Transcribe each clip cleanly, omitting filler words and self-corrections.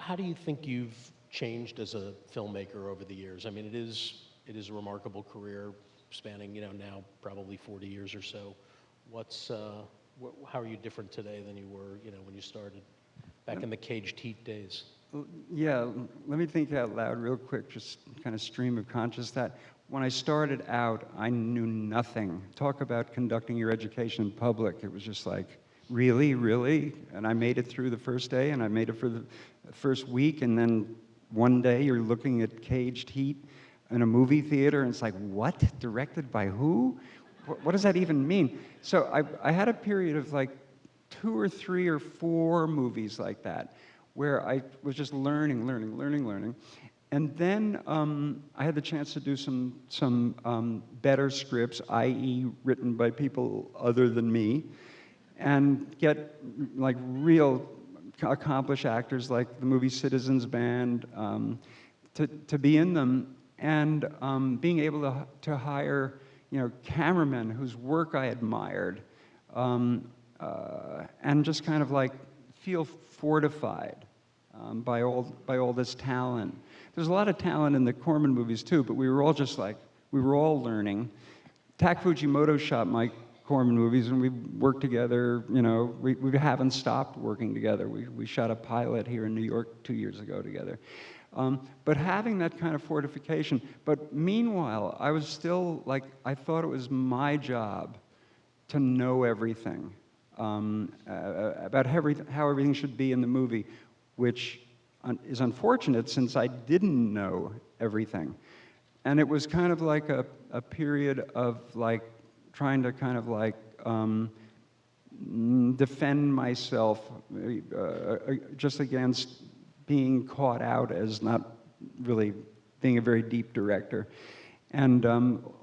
how do you think you've changed as a filmmaker over the years? I mean, it is a remarkable career spanning, now probably 40 years or so. How are you different today than you were, when you started back in the caged heat days? Yeah, let me think out loud real quick, just kind of stream of conscious that when I started out, I knew nothing. Talk about conducting your education in public. It was just like, really, really? And I made it through the first day, and I made it for the first week, and then one day you're looking at caged heat in a movie theater, and it's like, what? Directed by who? What does that even mean? So I had a period of like 2 or 3 or 4 movies like that, where I was just learning. And then I had the chance to do some better scripts, i.e. written by people other than me, and get like real accomplished actors like the movie Citizens Band to be in them, and being able to hire cameramen whose work I admired, and just kind of like feel fortified by all this talent. There's a lot of talent in the Corman movies too, but we were all learning. Tak Fujimoto shot my Corman movies, and we worked together. We haven't stopped working together. We shot a pilot here in New York 2 years ago together. But having that kind of fortification. But meanwhile, I was still like, I thought it was my job to know everything about how everything should be in the movie, which is unfortunate since I didn't know everything. And it was kind of like a period of like trying to kind of like defend myself just against being caught out as not really being a very deep director. And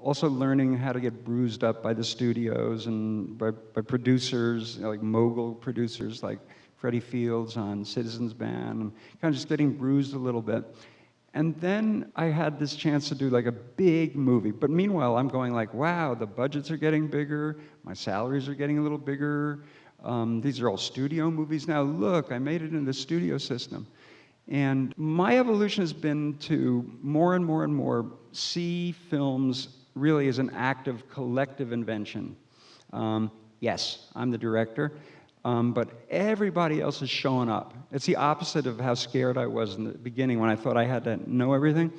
also learning how to get bruised up by the studios and by producers, like mogul producers like Freddie Fields on Citizens Band, and kind of just getting bruised a little bit. And then I had this chance to do like a big movie. But meanwhile, I'm going like, wow, the budgets are getting bigger, my salaries are getting a little bigger. These are all studio movies now. Look, I made it in the studio system. And my evolution has been to more and more see films really as an act of collective invention. Yes, I'm the director, but everybody else is showing up. It's the opposite of how scared I was in the beginning when I thought I had to know everything.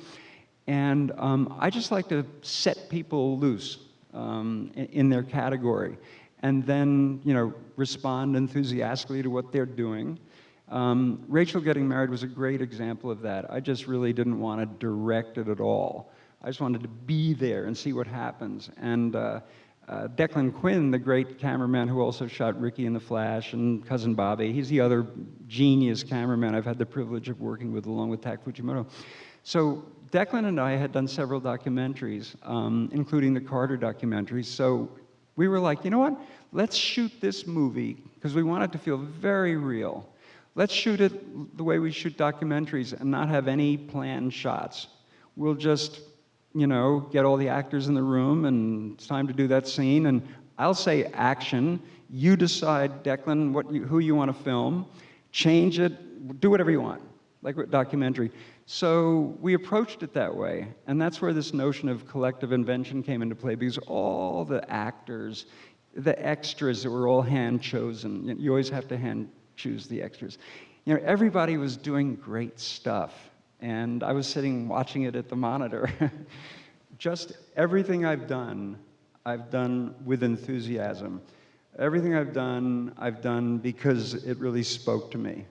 And I just like to set people loose in their category, and then respond enthusiastically to what they're doing. Rachel getting married was a great example of that. I just really didn't want to direct it at all. I just wanted to be there and see what happens. And Declan Quinn, the great cameraman who also shot Ricky and the Flash and Cousin Bobby, he's the other genius cameraman I've had the privilege of working with along with Tak Fujimoto. So Declan and I had done several documentaries, including the Carter documentary. So we were like, you know what? Let's shoot this movie, because we want it to feel very real. Let's shoot it the way we shoot documentaries and not have any planned shots. We'll just, get all the actors in the room, and it's time to do that scene, and I'll say action. You decide, Declan, who you want to film. Change it, do whatever you want, like a documentary. So we approached it that way, and that's where this notion of collective invention came into play, because all the actors, the extras that were all hand-chosen, you always have to hand-choose the extras. Everybody was doing great stuff, and I was sitting watching it at the monitor. Just everything I've done with enthusiasm. Everything I've done because it really spoke to me.